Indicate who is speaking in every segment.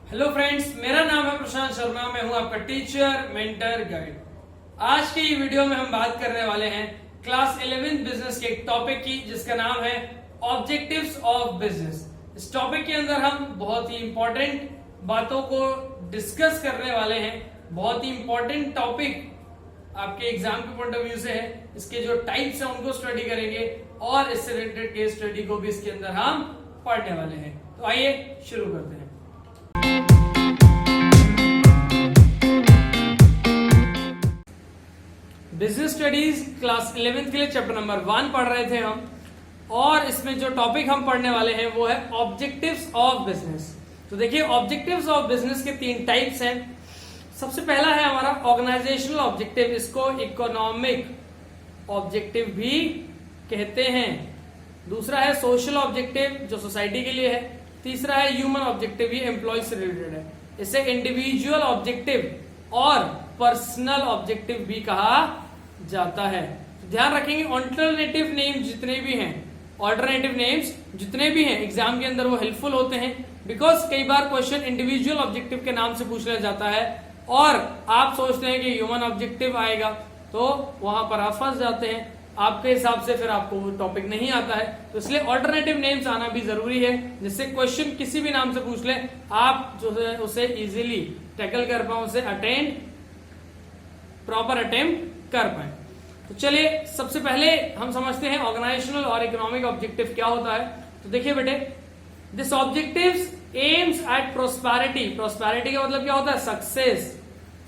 Speaker 1: Hello friends, मेरा नाम है प्रशांत शर्मा। मैं हूं आपका टीचर, मेंटर, गाइड। आज के ये वीडियो में हम बात करने वाले हैं क्लास 11 बिजनेस के एक टॉपिक की, जिसका नाम है ऑब्जेक्टिव्स ऑफ बिजनेस। इस टॉपिक के अंदर हम बहुत ही इंपॉर्टेंट बातों को डिस्कस करने वाले हैं। बहुत ही इंपॉर्टेंट टॉपिक आपके एग्जाम के पॉइंट ऑफ व्यू से है। इसके जो टाइप्स हैं उनको स्टडी करेंगे और इससे रिलेटेड केस स्टडी को भी इसके अंदर हम पढ़ने वाले हैं। तो आइए शुरू करते हैं। बिजनेस स्टडीज क्लास 11th के लिए चैप्टर नंबर 1 पढ़ रहे थे हम, और इसमें जो टॉपिक हम पढ़ने वाले हैं वो है ऑब्जेक्टिव्स ऑफ बिजनेस। तो देखिए, ऑब्जेक्टिव्स ऑफ बिजनेस के 3 टाइप्स हैं। सबसे पहला है हमारा ऑर्गेनाइजेशनल ऑब्जेक्टिव, इसको इकोनॉमिक ऑब्जेक्टिव भी कहते हैं। दूसरा है सोशल ऑब्जेक्टिव, जो सोसाइटी के लिए है। तीसरा है ह्यूमन ऑब्जेक्टिव, ये एम्प्लॉय से रिलेटेड है। इसे इंडिविजुअल ऑब्जेक्टिव और पर्सनल ऑब्जेक्टिव भी कहा जाता है। तो ध्यान रखेंगे, ऑल्टरनेटिव नेम्स जितने भी हैं एग्जाम के अंदर वो हेल्पफुल होते हैं, बिकॉज कई बार क्वेश्चन इंडिविजुअल ऑब्जेक्टिव के नाम से पूछ लिया जाता है और आप सोचते हैं कि ह्यूमन ऑब्जेक्टिव आएगा, तो वहां पर आप फंस जाते हैं। आपके हिसाब से फिर आपको वो टॉपिक नहीं आता है, तो इसलिए ऑल्टरनेटिव नेम्स आना भी जरूरी है, जिससे क्वेश्चन किसी भी नाम से पूछ ले आप जो है उसे इजीली टैकल कर पाए, उसे प्रॉपर अटेम्प्ट कर पाए। तो चलिए, सबसे पहले हम समझते हैं ऑर्गेनाइजेशनल और इकोनॉमिक ऑब्जेक्टिव क्या होता है। तो देखिए बेटे, this objectives aims at prosperity. Prosperity का मतलब क्या होता है? सक्सेस,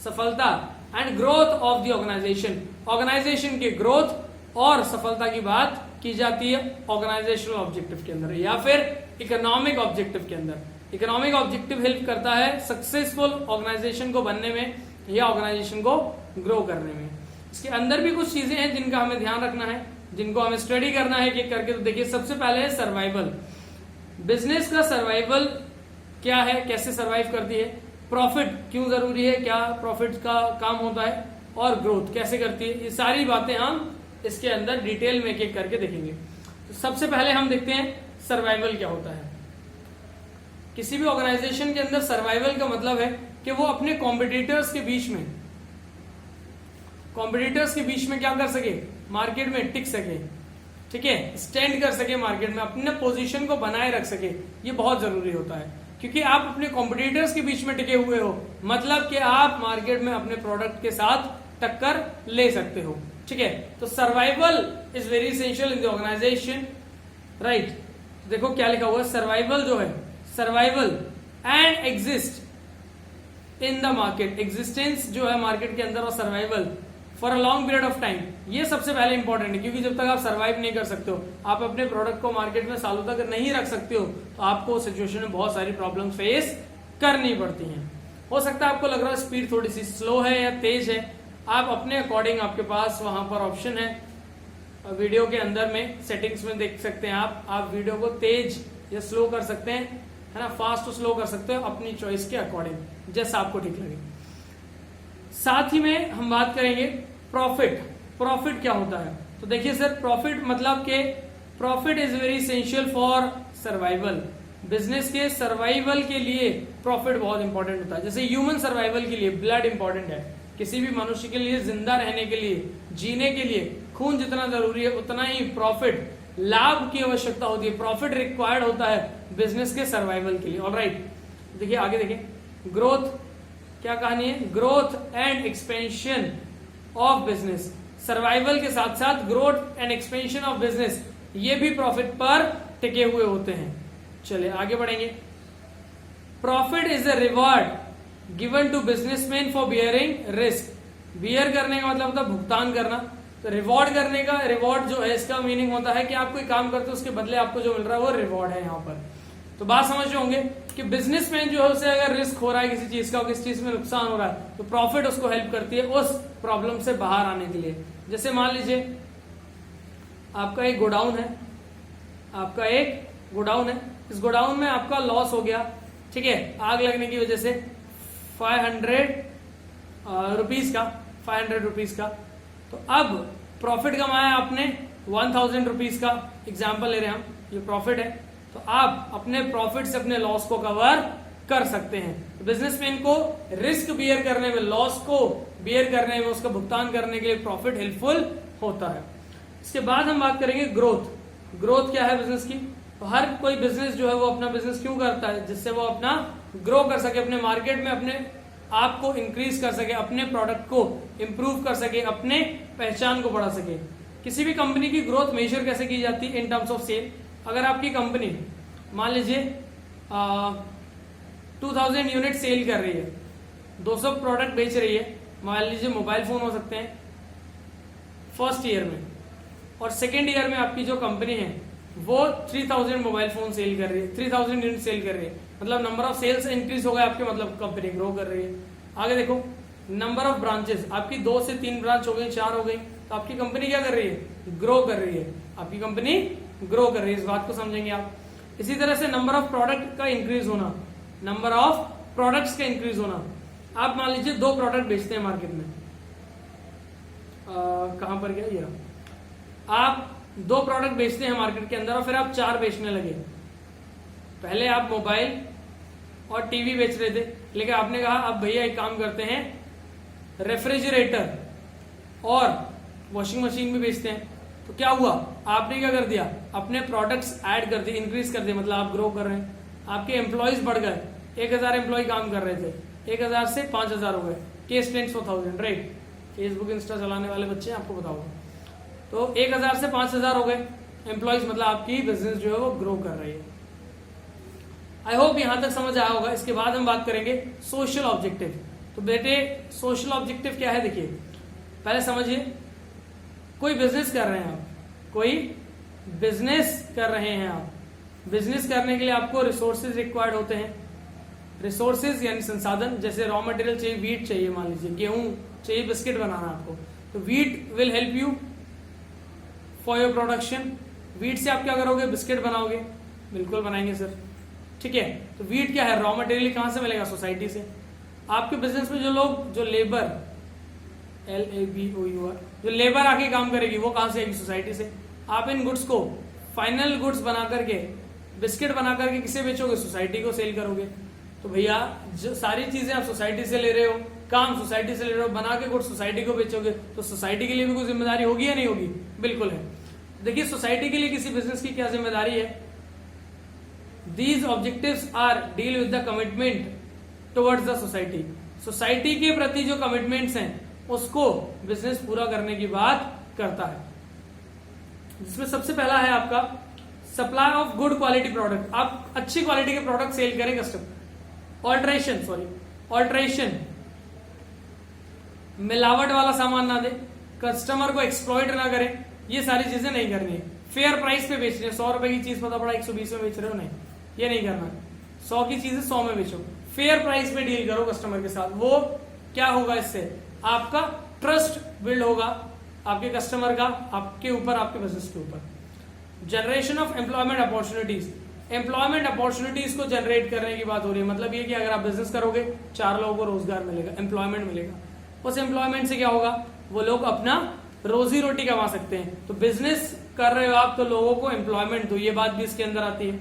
Speaker 1: सफलता, and growth of the organisation. Organisation की ग्रोथ और सफलता की बात की जाती है ऑर्गेनाइजेशनल ऑब्जेक्टिव के अंदर या फिर इकोनॉमिक ऑब्जेक्टिव के अंदर। इकोनॉमिक ऑब्जेक्टिव हेल्प करता है सक्सेसफुल ऑर्गेनाइजेशन को बनने में या ऑर्गेनाइजेशन को ग्रो करने में। इसके अंदर भी कुछ चीजें हैं जिनका हमें ध्यान रखना है, जिनको हमें स्टडी करना है कि करके। तो देखिए, सबसे पहले है सर्वाइवल। बिजनेस का सर्वाइवल क्या है, कैसे सर्वाइव करती है, प्रॉफिट क्यों जरूरी है, क्या प्रॉफिट का काम होता है, और ग्रोथ कैसे करती है। ये सारी बातें हम इसके अंदर डिटेल में एक करके देखेंगे। तो सबसे पहले हम देखते हैं सर्वाइवल क्या होता है। किसी भी ऑर्गेनाइजेशन के अंदर सर्वाइवल का मतलब है कि वो अपने कॉम्पिटिटर्स के बीच में क्या कर सके, मार्केट में टिक सके, ठीक है, स्टैंड कर सके मार्केट में, अपने पोजीशन को बनाए रख सके। ये बहुत जरूरी होता है, क्योंकि आप अपने कॉम्पिटिटर्स के बीच में टिके हुए हो, मतलब कि आप मार्केट में अपने प्रोडक्ट के साथ टक्कर ले सकते हो, ठीक है। तो survival is very essential in the organisation, right. देखो क्या लिखा हुआ है, सर्वाइवल जो है, survival and exist in the market. Existence जो है मार्केट के अंदर और survival for a long period of time, ये सबसे पहले इंपॉर्टेंट है, क्योंकि जब तक आप सर्वाइव नहीं कर सकते हो, आप अपने प्रोडक्ट को मार्केट में सालों तक नहीं रख सकते हो, तो आपको सिचुएशन में बहुत सारी प्रॉब्लम फेस करनी पड़ती हैं। हो सकता है आपको लग रहा है स्पीड थोड़ी सी स्लो है या तेज है, आप अपने अकॉर्डिंग, आपके पास वहां पर ऑप्शन है वीडियो के अंदर में सेटिंग्स में देख सकते हैं आप वीडियो को तेज या स्लो कर सकते हैं, है ना, फास्ट और स्लो कर सकते हो अपनी चॉइस के अकॉर्डिंग, जैसा आपको ठीक लगे। साथ ही में हम बात करेंगे प्रॉफिट। प्रॉफिट क्या होता है? तो देखिए सर, प्रॉफिट मतलब कि profit is very essential for survival. Business के सर्वाइवल के लिए प्रॉफिट बहुत इंपॉर्टेंट होता है। जैसे ह्यूमन सर्वाइवल के लिए ब्लड इंपॉर्टेंट है, किसी भी मनुष्य के लिए जिंदा रहने के लिए, जीने के लिए खून जितना जरूरी है, उतना ही प्रॉफिट, लाभ की आवश्यकता होती है, प्रॉफिट रिक्वायर्ड होता है बिजनेस के सर्वाइवल के लिए। ऑलराइट, देखिए आगे देखिए, ग्रोथ क्या कहानी है, growth and expansion of business. Survival के साथ साथ growth and expansion of business, ये भी प्रॉफिट पर टिके हुए होते हैं। चलिए आगे बढ़ेंगे। Profit is a reward given to businessman for bearing risk. Bear करने का मतलब होता है भुगतान करना, तो रिवॉर्ड करने का, रिवॉर्ड जो है इसका मीनिंग होता है कि आप कोई काम करते हो उसके बदले आपको जो मिल रहा है वो रिवॉर्ड है यहाँ पर। तो बात समझ रहे होंगे कि बिजनेसमैन जो है उसे अगर रिस्क हो रहा है किसी चीज का, किसी चीज में नुकसान हो रहा है, तो प्रॉफिट उसको हेल्प करती है उस प्रॉब्लम से बाहर आने के लिए। जैसे मान लीजिए आपका एक गोडाउन है, इस गोडाउन में आपका लॉस हो गया, ठीक है, आग लगने की वजह से 500 रुपीज का। तो अब प्रॉफिट कमाया आपने 1000 रुपीज का, एग्जाम्पल ले रहे हैं हम, ये प्रॉफिट है। तो आप अपने प्रॉफिट से अपने लॉस को कवर कर सकते हैं। बिजनेसमैन को रिस्क बियर करने में, लॉस को बियर करने में, उसका भुगतान करने के लिए प्रॉफिट हेल्पफुल होता है। इसके बाद हम बात करेंगे ग्रोथ। ग्रोथ क्या है बिजनेस की? तो हर कोई बिजनेस जो है वो अपना बिजनेस क्यों करता है? जिससे वो अपना ग्रो कर सके, अपने मार्केट में अपने आप को इंक्रीज कर सके, अपने प्रोडक्ट को इंप्रूव कर सके, अपने पहचान को बढ़ा सके। किसी भी कंपनी की ग्रोथ मेजर कैसे की जाती है? In terms of sale. अगर आपकी कंपनी मान लीजिए 2000 यूनिट सेल कर रही है, 200 प्रोडक्ट बेच रही है, मान लीजिए मोबाइल फोन हो सकते हैं फर्स्ट ईयर में, और सेकेंड ईयर में आपकी जो कंपनी है वो 3000 मोबाइल फोन सेल कर रही है, 3000 यूनिट सेल कर रही है, मतलब नंबर ऑफ सेल्स इंक्रीज हो गए आपके, मतलब कंपनी ग्रो कर रही है। आगे देखो, नंबर ऑफ ब्रांचेस, आपकी 2 से 3 ब्रांच हो गई, 4 हो गई, तो आपकी कंपनी क्या कर रही है? ग्रो कर रही है। आपकी कंपनी ग्रो कर रही है, इस बात को समझेंगे आप। इसी तरह से नंबर ऑफ प्रोडक्ट का इंक्रीज होना, नंबर ऑफ प्रोडक्ट्स का इंक्रीज होना। आप मान लीजिए 2 प्रोडक्ट बेचते हैं मार्केट में, कहां पर गया ये रहा। आप 2 प्रोडक्ट बेचते हैं मार्केट के अंदर और फिर आप 4 बेचने लगे। पहले आप मोबाइल और टीवी बेच रहे थे, लेकिन आपने कहा अब भैया एक काम करते हैं, रेफ्रिजरेटर और वॉशिंग मशीन भी बेचते हैं। तो क्या हुआ? आपने क्या कर दिया? अपने प्रोडक्ट्स ऐड कर दिए, इंक्रीज कर दिए, मतलब आप ग्रो कर रहे हैं। आपके एम्प्लॉयज बढ़ गए, 1000 एम्प्लॉय काम कर रहे थे, 1000 से 5000 हो गए। Case tens 1000, right? Facebook Insta चलाने वाले बच्चे आपको बताओगे। तो 1000 से 5000 हो गए एम्प्लॉयज, मतलब आपकी बिजनेस जो है वो ग्रो कर रही है। आई होप यहां तक समझ आया होगा। इसके बाद हम बात करेंगे सोशल ऑब्जेक्टिव। तो बेटे सोशल ऑब्जेक्टिव क्या है? देखिए पहले समझिए, कोई बिजनेस कर रहे हैं आप, कोई बिजनेस कर रहे हैं आप। बिजनेस करने के लिए आपको रिसोर्सेज रिक्वायर्ड होते हैं। रिसोर्सेज यानी संसाधन, जैसे रॉ मटेरियल चाहिए, वीट चाहिए, मान लीजिए गेहूं चाहिए, बिस्किट बनाना आपको, तो wheat will help you for your production. Wheat से आप क्या करोगे? बिस्किट बनाओगे। बिल्कुल बनाएंगे सर, ठीक है। तो वीट क्या है? रॉ मटेरियल कहां से मिलेगा? सोसाइटी से। आपके बिजनेस में जो लोग, जो लेबर, LABOUR, जो लेबर आके काम करेगी वो कहां से आएगी? सोसाइटी से। आप इन गुड्स को फाइनल गुड्स बना करके, बिस्किट बना करके किसे बेचोगे? सोसाइटी को सेल करोगे। तो भैया जो सारी चीजें आप सोसाइटी से ले रहे हो, काम सोसाइटी से ले रहे हो, बना के गुड्स सोसाइटी को बेचोगे, तो सोसाइटी के लिए भी कोई जिम्मेदारी होगी या नहीं होगी? बिल्कुल है। देखिए सोसाइटी के लिए किसी बिजनेस की क्या जिम्मेदारी है? These objectives are deal with the commitment towards the society. Society के प्रति जो कमिटमेंट्स हैं उसको बिजनेस पूरा करने की बात करता है, जिसमें सबसे पहला है आपका supply of good quality product. आप अच्छी क्वालिटी के प्रोडक्ट सेल करें कस्टमर। ऑल्ट्रेशन, मिलावट वाला सामान ना दे, कस्टमर को एक्सप्लॉइट ना करें, ये सारी चीजें नहीं करनी है। फेयर प्राइस पे बेचनी है, 100 रुपए की चीज पता पड़ा 120 में बेच रहे हो, नहीं, ये नहीं करना। 100 की चीजें 100 में बेचो, फेयर प्राइस पे डील करो कस्टमर के साथ। वो क्या होगा? इससे आपका ट्रस्ट बिल्ड होगा आपके कस्टमर का आपके ऊपर, आपके बिजनेस के ऊपर। Generation of employment opportunities, employment opportunities को जनरेट करने की बात हो रही है। मतलब ये कि अगर आप बिजनेस करोगे 4 लोगों को रोजगार मिलेगा, एम्प्लॉयमेंट मिलेगा। उस एम्प्लॉयमेंट से क्या होगा? वो लोग अपना रोजी रोटी कमा सकते हैं। तो बिजनेस कर रहे हो आप तो लोगों को एम्प्लॉयमेंट दो, ये बात भी इसके अंदर आती है।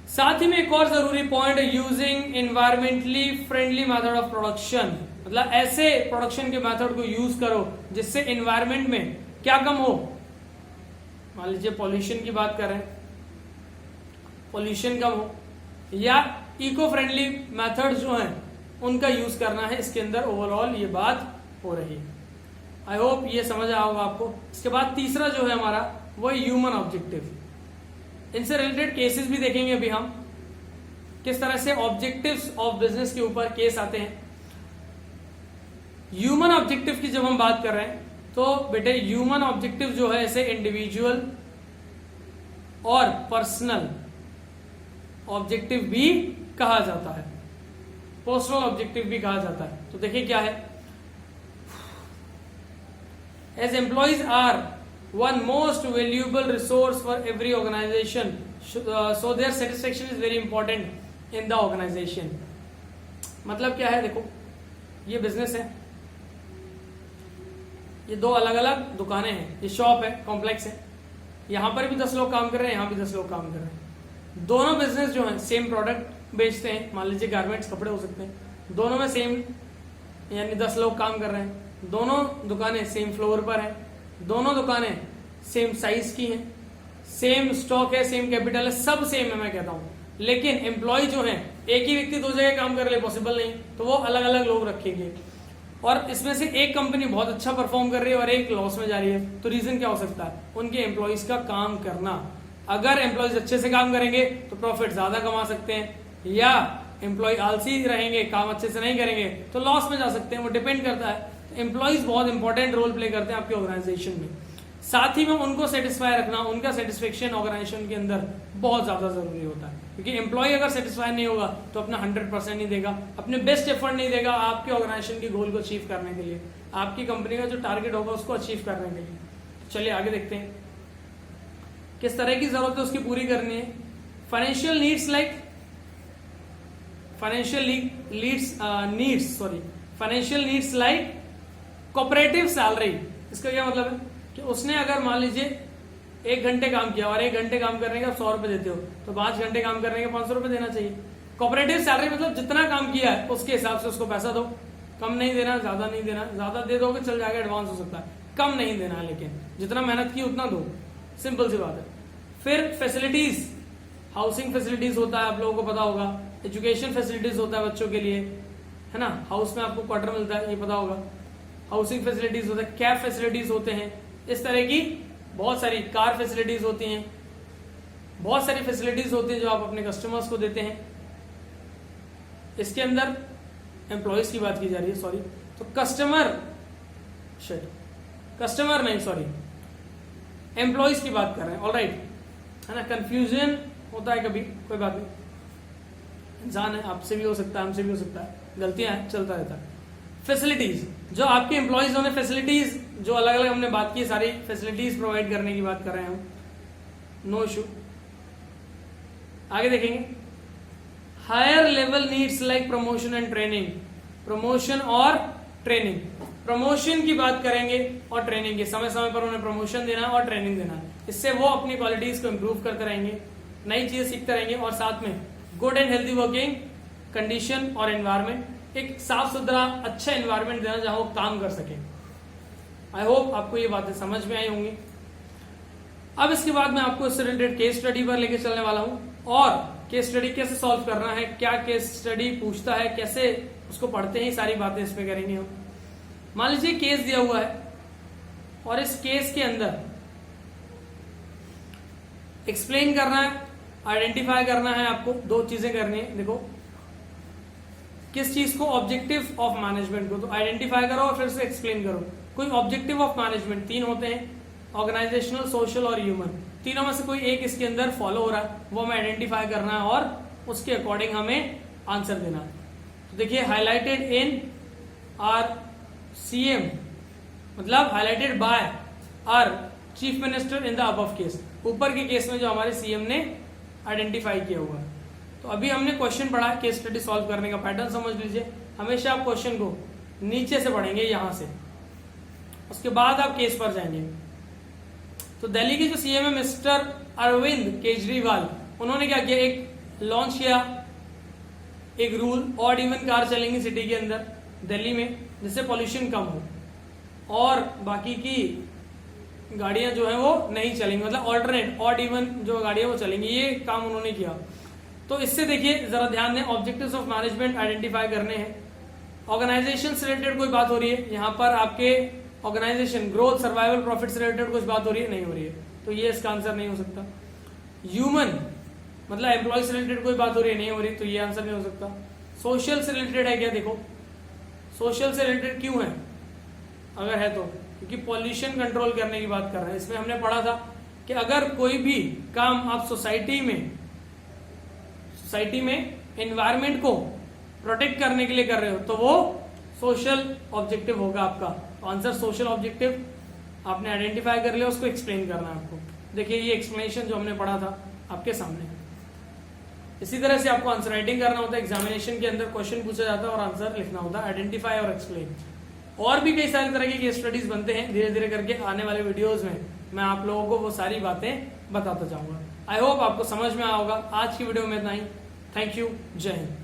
Speaker 1: साथ ही में एक और जरूरी point, using environmentally friendly method of production. मतलब ऐसे प्रोडक्शन के मेथड को यूज करो जिससे एनवायरमेंट में क्या कम हो। मान लीजिए पॉल्यूशन की बात कर रहे हैं, पॉल्यूशन कम हो, या इको फ्रेंडली मेथड जो हैं उनका यूज करना है। इसके अंदर ओवरऑल ये बात हो रही है। आई होप ये समझ आया होगा आपको। इसके बाद तीसरा जो है हमारा वो ह्यूमन ऑब्जेक्टिव। इनसे रिलेटेड केसेस भी देखेंगे अभी हम, किस तरह से ऑब्जेक्टिव्स ऑफ बिजनेस के ऊपर केस आते हैं। ह्यूमन ऑब्जेक्टिव की जब हम बात कर रहे हैं तो बेटे ह्यूमन ऑब्जेक्टिव जो है इसे इंडिविजुअल और पर्सनल ऑब्जेक्टिव भी कहा जाता है, पर्सनल ऑब्जेक्टिव भी कहा जाता है। तो देखिए क्या है, as employees are one most valuable resource for every organization, so their satisfaction is very important in the organization। मतलब क्या है? देखो ये बिजनेस है, ये 2 अलग अलग दुकानें हैं, ये शॉप है, कॉम्प्लेक्स है, यहां पर भी 10 लोग काम कर रहे हैं, यहां भी 10 लोग काम कर रहे हैं। दोनों बिजनेस जो है सेम प्रोडक्ट बेचते हैं, मान लीजिए गारमेंट्स, कपड़े हो सकते हैं, दोनों में सेम यानी 10 लोग काम कर रहे हैं, दोनों दुकानें सेम फ्लोर पर हैं, दोनों दुकानें सेम साइज की हैं, सेम स्टॉक है, सेम कैपिटल है, सब सेम है मैं कहता हूं, लेकिन एम्प्लॉय जो है एक ही व्यक्ति 2 जगह काम कर ले पॉसिबल नहीं, तो वो अलग अलग लोग रखेंगे। और इसमें से एक कंपनी बहुत अच्छा परफॉर्म कर रही है और एक लॉस में जा रही है, तो रीजन क्या हो सकता है? उनके एम्प्लॉयज का काम करना। अगर एम्प्लॉयज अच्छे से काम करेंगे तो प्रॉफिट ज्यादा कमा सकते हैं, या एम्प्लॉय आलसी रहेंगे, काम अच्छे से नहीं करेंगे तो लॉस में जा सकते हैं, वो डिपेंड करता है। एम्प्लॉयज बहुत इंपॉर्टेंट रोल प्ले करते हैं आपके ऑर्गेनाइजेशन में, साथ ही में उनको सेटिस्फाई रखना, उनका सेटिस्फेक्शन ऑर्गेनाइजेशन के अंदर बहुत ज्यादा जरूरी होता है, क्योंकि एम्प्लॉय अगर सेटिस्फाई नहीं होगा तो अपना 100% नहीं देगा, अपने बेस्ट एफर्ट नहीं देगा आपके ऑर्गेनाइजेशन की गोल को अचीव करने के लिए, आपकी कंपनी का जो टारगेट होगा उसको अचीव करने के लिए। चलिए आगे देखते हैं किस तरह की जरूरत है उसकी पूरी करनी है। Financial needs like financial needs like cooperative salary. इसका क्या मतलब है कि उसने अगर मान लीजिए 1 घंटे काम किया और 1 घंटे काम करने के 100 रुपए देते हो, तो 5 घंटे काम करने के 500 रुपए देना चाहिए। कोऑपरेटिव सैलरी मतलब जितना काम किया है उसके हिसाब से उसको पैसा दो, कम नहीं देना, ज्यादा नहीं देना, ज्यादा दे दोगे चल जाएगा, एडवांस हो सकता है, कम नहीं देना है, लेकिन जितना मेहनत की उतना दो, सिंपल सी बात है। फिर फैसिलिटीज, हाउसिंग फैसिलिटीज होता है, आप लोगों को पता होगा, एजुकेशन फैसिलिटीज होता है बच्चों के लिए, है ना, हाउस में आपको क्वार्टर मिलता है, ये पता होगा, हाउसिंग फैसिलिटीज होता है, कैब फैसिलिटीज होते हैं, इस तरह की बहुत सारी कार फैसिलिटीज होती हैं, बहुत सारी फैसिलिटीज होती हैं जो आप अपने कस्टमर्स को देते हैं। इसके अंदर एम्प्लॉयज की बात की जा रही है, सॉरी, तो कस्टमर नहीं, सॉरी, एम्प्लॉयज की बात कर रहे हैं, ऑलराइट, है ना, कंफ्यूजन होता है कभी, कोई बात नहीं, इंसान है, आपसे भी हो सकता है, हमसे भी हो सकता है, गलतियां हैं, चलता रहता है। फैसिलिटीज, जो आपके एम्प्लॉयज होने, फैसिलिटीज जो अलग अलग हमने बात की, सारी फैसिलिटीज प्रोवाइड करने की बात कर रहे हैं हम, नो इशू। आगे देखेंगे, higher level needs like promotion and training, promotion और ट्रेनिंग, प्रमोशन की बात करेंगे और ट्रेनिंग की, समय समय पर उन्हें प्रमोशन देना और ट्रेनिंग देना, इससे वो अपनी क्वालिटीज को इंप्रूव करते रहेंगे, नई चीजें सीखते रहेंगे, और साथ में good and healthy working condition और एनवायरमेंट, एक साफ सुथरा अच्छा एनवायरमेंट देना जहां वो काम कर सके। आई होप आपको ये बातें समझ में आई होंगी। अब इसके बाद मैं आपको इससे रिलेटेड केस स्टडी पर लेके चलने वाला हूं, और केस स्टडी कैसे सॉल्व करना है, क्या केस स्टडी पूछता है, कैसे उसको पढ़ते हैं, सारी बातें इसमें करेंगे हम। मान लीजिए केस दिया हुआ है और इस केस के अंदर एक्सप्लेन करना है, आइडेंटिफाई करना है, आपको 2 चीजें करनी है। देखो किस चीज को, ऑब्जेक्टिव ऑफ मैनेजमेंट को, तो आइडेंटिफाई करो और फिर से एक्सप्लेन करो। कोई ऑब्जेक्टिव ऑफ मैनेजमेंट 3 होते हैं, ऑर्गेनाइजेशनल, सोशल और ह्यूमन, तीनों में से कोई एक इसके अंदर फॉलो हो रहा है, वो हमें आइडेंटिफाई करना है और उसके अकॉर्डिंग हमें आंसर देना है। तो देखिए, हाईलाइटेड इन आर सीएम, मतलब highlighted by our chief minister in the above case, ऊपर के केस में जो हमारे सीएम ने आइडेंटिफाई किया हुआ है। तो अभी हमने क्वेश्चन पढ़ा, केस स्टडी सॉल्व करने का पैटर्न समझ लीजिए। हमेशा आप क्वेश्चन को नीचे से पढ़ेंगे, यहां से, उसके बाद आप केस पर जाएंगे। तो दिल्ली के जो सीएम है मिस्टर अरविंद केजरीवाल, उन्होंने क्या किया, एक लॉन्च किया एक रूल, ऑड इवन कार चलेंगी सिटी के अंदर दिल्ली में, जिससे पॉल्यूशन कम हो, और बाकी की गाड़ियां जो है वो नहीं चलेंगी, मतलब ऑल्टरनेट ऑड इवन जो गाड़ियां वो चलेंगी, ये काम उन्होंने किया। तो इससे देखिए जरा ध्यान दें, ऑब्जेक्टिव्स ऑफ मैनेजमेंट आइडेंटिफाई करने हैं। ऑर्गेनाइजेशन से रिलेटेड कोई बात हो रही है, यहाँ पर आपके ऑर्गेनाइजेशन ग्रोथ, सर्वाइवल, प्रॉफिट से रिलेटेड कुछ बात हो रही है, नहीं हो रही है, तो ये इसका आंसर नहीं हो सकता। ह्यूमन मतलब एम्प्लॉय से रिलेटेड कोई बात हो रही है, नहीं हो रही, तो ये आंसर नहीं हो सकता। सोशल से रिलेटेड है क्या, देखो सोशल से रिलेटेड क्यों है, अगर है तो क्योंकि पॉल्यूशन कंट्रोल करने की बात कर रहे हैं। इसमें हमने पढ़ा था कि अगर कोई भी काम आप सोसाइटी में एनवायरमेंट को प्रोटेक्ट करने के लिए कर रहे हो, तो वो सोशल ऑब्जेक्टिव होगा आपका। तो आंसर सोशल ऑब्जेक्टिव आपने आइडेंटिफाई कर लिया, उसको एक्सप्लेन करना है आपको। देखिए ये एक्सप्लेनेशन जो हमने पढ़ा था आपके सामने। इसी तरह से आपको आंसर राइटिंग करना होता है, एग्जामिनेशन के अंदर क्वेश्चन पूछा जाता है और आंसर लिखना होता है, आइडेंटिफाई और एक्सप्लेन। और भी कई सारे तरह के स्टडीज बनते हैं, धीरे धीरे करके आने वाले वीडियोस में मैं आप लोगों को वो सारी बातें बताता जाऊंगा। आई होप आपको समझ में आया होगा। आज की वीडियो में इतना ही। थैंक यू, जय हिंद।